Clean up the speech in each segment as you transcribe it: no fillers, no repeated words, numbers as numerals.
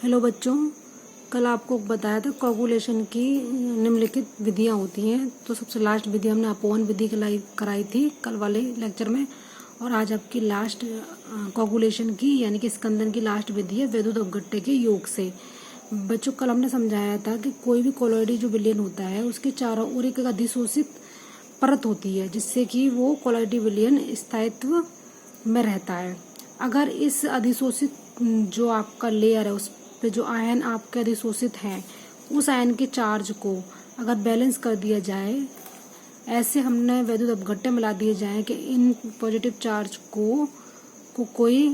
Hello बच्चों, कल आपको बताया था कोगुलेशन की निम्नलिखित विधियां होती हैं। तो सबसे लास्ट विधि हमने अपोहन विधि कराई थी कल वाले लेक्चर में, और आज आपकी लास्ट कोगुलेशन की यानी कि स्कंदन की लास्ट विधि है वैद्युत अपघट्य के योग से। बच्चों, कल हमने समझाया था कि कोई भी कोलॉइडी जो विलयन होता है उसके चारों ओर एक अधिशोषित परत होती है जिससे कि वो कोलॉइडी विलयन स्थायित्व में रहता है। अगर इस अधिशोषित जो आपका लेयर है उस पे जो आयन आपके अधिशोषित हैं उस आयन के चार्ज को अगर बैलेंस कर दिया जाए, ऐसे हमने वैद्युत अपघट्य मिला दिए जाए कि इन पॉजिटिव चार्ज को कोई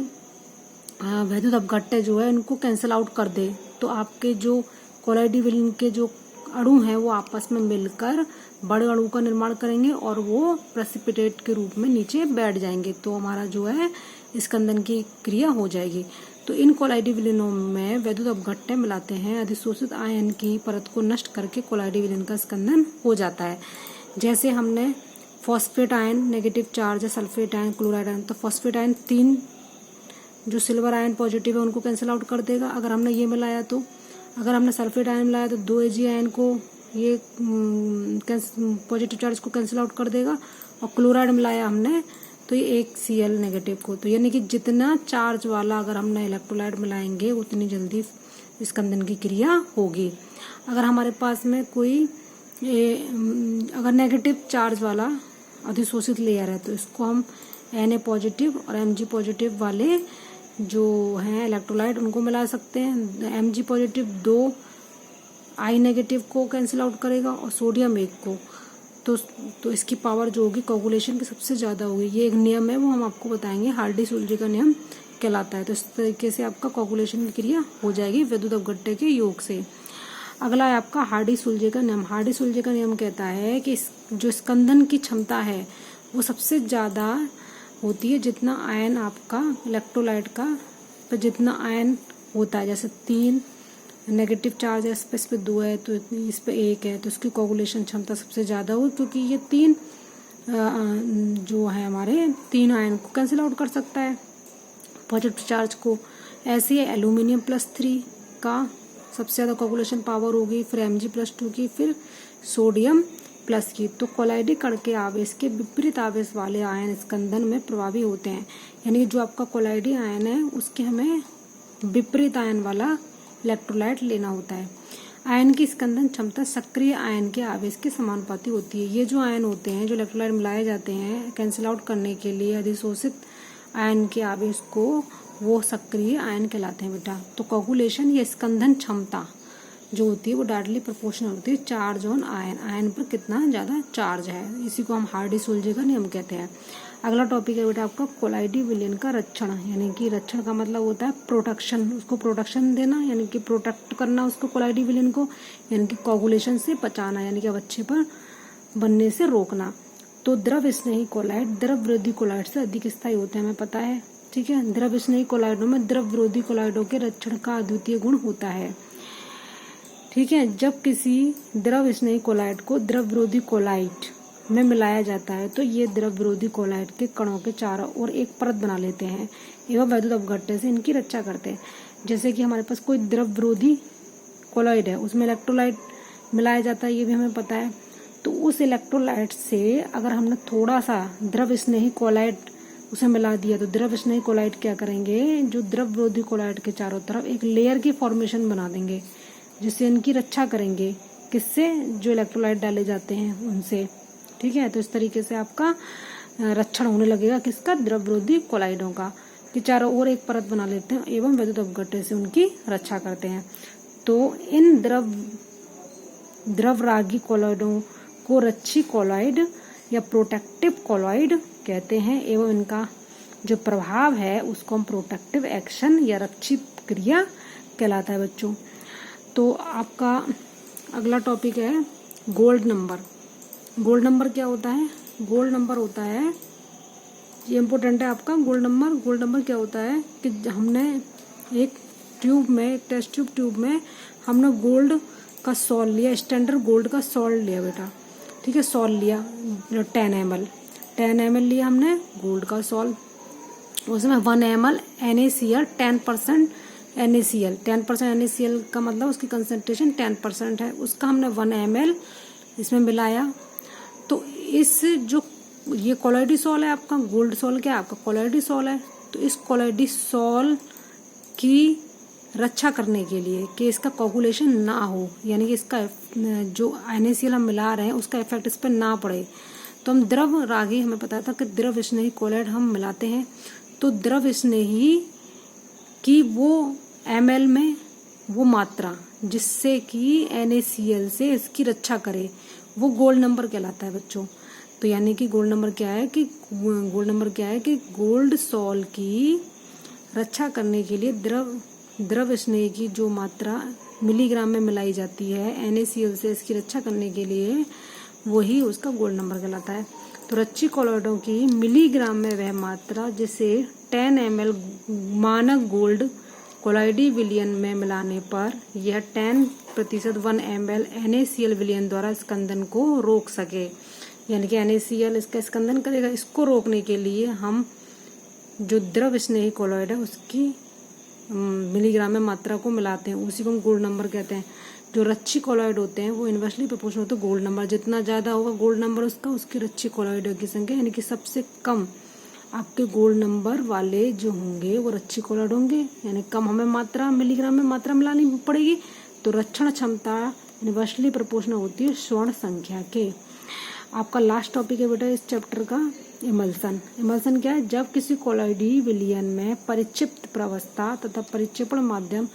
वैद्युत अपघट्य जो है इनको कैंसिल आउट कर दे, तो आपके जो कोलॉइडी विलयन के जो अणु हैं वो आपस में मिलकर बड़े अणु का निर्माण करेंगे और वो प्रेसिपिटेट के रूप में नीचे बैठ जाएंगे। तो हमारा जो है स्कंदन की क्रिया हो जाएगी। तो इन कोलॉइडी विलयनों में वैद्युत अपघट्य मिलाते हैं, अधिशोषित आयन की परत को नष्ट करके कोलॉइडी विलयन का स्कंदन हो जाता है। जैसे हमने फॉस्फेट आयन नेगेटिव चार्ज है, सल्फेट आयन, क्लोराइड आयन। तो फॉस्फेट आयन 3 जो सिल्वर आयन पॉजिटिव है उनको कैंसिल आउट कर देगा अगर हमने ये मिलाया तो। अगर हमने सल्फेट आयन मिलाया तो 2 Ag आयन को ये पॉजिटिव चार्ज को कैंसिल आउट कर देगा, और क्लोराइड मिलाया हमने तो ये 1 Cl नेगेटिव को। तो यानी कि जितना चार्ज वाला अगर हमने इलेक्ट्रोलाइट मिलाएंगे उतनी जल्दी स्कंदन की क्रिया होगी। अगर हमारे पास में कोई अगर नेगेटिव चार्ज वाला अधिशोषित लेयर है तो इसको हम Na पॉजिटिव और Mg पॉजिटिव वाले जो हैं इलेक्ट्रोलाइट उनको मिला सकते हैं। Mg पॉजिटिव 2 I नेगेटिव को कैंसिल आउट करेगा और सोडियम 1 को। तो इसकी पावर जो होगी कोगुलेशन की सबसे ज़्यादा होगी। ये एक नियम है, वो हम आपको बताएंगे, हार्डी-सुलजे का नियम कहलाता है। तो इस तरीके से आपका कोगुलेशन की क्रिया हो जाएगी वैद्युत अपघट्य के योग से। अगला है आपका हार्डी-सुलजे का नियम। हार्डी-सुलजे का नियम कहता है कि जो स्कंदन की क्षमता है वो सबसे ज़्यादा होती है जितना आयन आपका इलेक्ट्रोलाइट का पर जितना आयन होता है। जैसे 3 नेगेटिव चार्ज है, इस पे 2 है तो इस पे 1 है, तो इसकी कोगुलेशन क्षमता सबसे ज़्यादा हो, क्योंकि ये 3 जो है हमारे 3 आयन को कैंसिल आउट कर सकता है पॉजिटिव चार्ज को। ऐसे ही एल्यूमिनियम +3 का सबसे ज़्यादा कोगुलेशन पावर होगी, फिर Mg+2 की, फिर सोडियम प्लस की। तो कोलॉइडी कण के आवेश के विपरीत आवेश वाले आयन स्कंदन में प्रभावी होते हैं। यानी जो आपका कोलॉइडी आयन है उसके हमें विपरीत आयन वाला इलेक्ट्रोलाइट लेना होता है। आयन की स्कंदन क्षमता सक्रिय आयन के आवेश के समानुपाती होती है। ये जो आयन होते हैं जो इलेक्ट्रोलाइट मिलाए जाते हैं कैंसिल आउट करने के लिए अधिशोषित आयन के आवेश को, वो सक्रिय आयन कहलाते हैं बेटा। तो कोगुलेशन या स्कंदन क्षमता जो होती है वो डायरेक्टली प्रोपोर्शनल होती है चार्ज ऑन आयन, आयन पर कितना ज़्यादा चार्ज है। इसी को हम हार्डी-सुलजे का नियम कहते हैं। अगला टॉपिक है बेटा आपका कोलॉइडी विलयन का रक्षण। यानी कि रक्षण का मतलब होता है प्रोटेक्शन, उसको प्रोटेक्शन देना, यानी कि प्रोटेक्ट करना उसको कोलॉइडी विलयन को, यानी कि कोगुलेशन से बचाना, यानी कि अवच्छेद पर बनने से रोकना। तो द्रव स्नेही कोलॉइड द्रव विरोधी कोलॉइड से अधिक स्थायी होते हैं, हमें पता है, ठीक है। द्रव स्नेही कोलॉइडों में द्रव विरोधी कोलॉइडों के रक्षण का अद्वितीय गुण होता है, ठीक है। जब किसी द्रव स्नेही कोलॉइड को द्रव विरोधी कोलॉइड में मिलाया जाता है तो ये द्रव विरोधी कोलॉइड के कणों के चारों ओर एक परत बना लेते हैं एवं वैद्युत अपघट्य से इनकी रक्षा करते हैं। जैसे कि हमारे पास कोई द्रव विरोधी कोलॉइड है, उसमें इलेक्ट्रोलाइट मिलाया जाता है, ये भी हमें पता है। तो उस इलेक्ट्रोलाइट से अगर हमने थोड़ा सा द्रव स्नेही कोलॉइड उसे मिला दिया तो द्रव स्नेही कोलॉइड क्या करेंगे, जो द्रव विरोधी कोलॉइड के चारों तरफ एक लेयर की फॉर्मेशन बना देंगे जिससे इनकी रक्षा करेंगे, किससे, जो इलेक्ट्रोलाइट डाले जाते हैं उनसे, ठीक है। तो इस तरीके से आपका रक्षण होने लगेगा किसका, द्रव विरोधी कोलॉइडों का, कि चारों ओर एक परत बना लेते हैं एवं वैद्युत अपघट्य से उनकी रक्षा करते हैं। तो इन द्रवरागी कोलॉइडों को रक्षी कोलॉइड या प्रोटेक्टिव कोलॉइड कहते हैं एवं इनका जो प्रभाव है उसको हम प्रोटेक्टिव एक्शन या रक्षी क्रिया कहलाता है बच्चों। तो आपका अगला टॉपिक है गोल्ड नंबर। गोल्ड नंबर क्या होता है, गोल्ड नंबर होता है, ये इम्पोर्टेंट है आपका गोल्ड नंबर। गोल्ड नंबर क्या होता है कि हमने एक ट्यूब में, एक टेस्ट ट्यूब में हमने गोल्ड का सॉल्ट लिया, स्टैंडर्ड गोल्ड का सॉल्ट लिया बेटा, ठीक है, सॉल्ट लिया 10 ml लिया हमने गोल्ड का सॉल्ट, उसमें 1 ml NaCl 10% NaCl 10% NaCl का मतलब उसकी कंसंट्रेशन 10% है, उसका हमने 1 ml इसमें मिलाया। तो इस जो ये कोलोइडोसॉल है आपका, गोल्ड सॉल क्या है आपका कोलोइडोसॉल है, तो इस कोलोइडोसॉल की रक्षा करने के लिए कि इसका कोगुलेशन ना हो, यानी कि इसका जो NaCl हम मिला रहे हैं उसका इफेक्ट इस पर ना पड़े, तो हम द्रव रागी, हमें पता था कि द्रव स्नेही कोलॉइड हम मिलाते हैं, तो द्रव स्नेही की वो ml में वो मात्रा जिससे कि NaCl से इसकी रक्षा करे, वो गोल्ड नंबर कहलाता है बच्चों। तो यानी कि गोल्ड नंबर क्या है कि गोल्ड सॉल की रक्षा करने के लिए द्रव स्नेही की जो मात्रा मिलीग्राम में मिलाई जाती है NaCl से इसकी रक्षा करने के लिए, वही उसका गोल्ड नंबर कहलाता है। तो रच्ची कोलॉइडों की मिलीग्राम में वह मात्रा जिसे 10 ml मानक गोल्ड कोलॉइडी विलयन में मिलाने पर यह 10% 1 ml NaCl विलयन द्वारा स्कंदन को रोक सके, यानी कि NaCl इसका स्कंदन करेगा। इसको रोकने के लिए हम जो द्रव स्नेही कोलॉइड है उसकी मिलीग्राम में मात्रा को मिलाते हैं, उसी को हम गोल्ड नंबर कहते हैं। जो रच्ची कोलॉइड होते हैं वो इन्वर्सली प्रोपोर्शनल होते हैं गोल्ड नंबर, जितना ज़्यादा होगा गोल्ड नंबर उसका, उसकी रच्ची कोलॉइडों की संख्या, यानी कि सबसे कम आपके गोल्ड नंबर वाले जो होंगे वो रच्ची कोलॉइड होंगे, यानी कम हमें मात्रा मिलीग्राम में मात्रा मिलानी पड़ेगी। तो रक्षण क्षमता इन्वर्सली प्रोपोर्शनल होती है स्वर्ण संख्या के। आपका लास्ट टॉपिक है बेटा इस चैप्टर का इमल्सन। इमल्सन क्या है? जब किसी कोलॉइडी विलयन में परिक्षिप्त प्रवस्था तथा परिक्षेपण माध्यम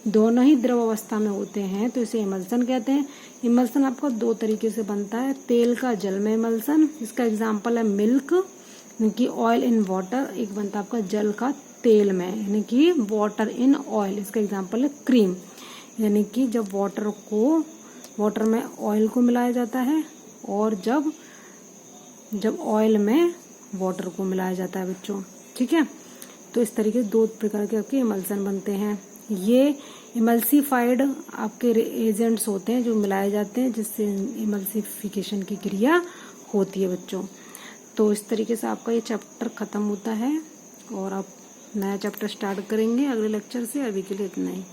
दोनों ही द्रव अवस्था में होते हैं तो इसे इमल्सन कहते हैं। इमल्सन आपका दो तरीके से बनता है, तेल का जल में इमल्सन, इसका एग्जाम्पल है मिल्क यानी कि ऑयल इन वाटर, एक बनता है आपका जल का तेल में यानी कि वाटर इन ऑयल, इसका एग्जाम्पल है क्रीम, यानी कि जब वाटर में ऑयल को मिलाया जाता है और जब ऑयल में वाटर को मिलाया जाता है बच्चों, ठीक है। तो इस तरीके से दो प्रकार के आपके इमल्सन बनते हैं। ये इमल्सिफाइड आपके एजेंट्स होते हैं जो मिलाए जाते हैं जिससे इमल्सिफिकेशन की क्रिया होती है बच्चों। तो इस तरीके से आपका ये चैप्टर खत्म होता है और आप नया चैप्टर स्टार्ट करेंगे अगले लेक्चर से। अभी के लिए इतना ही।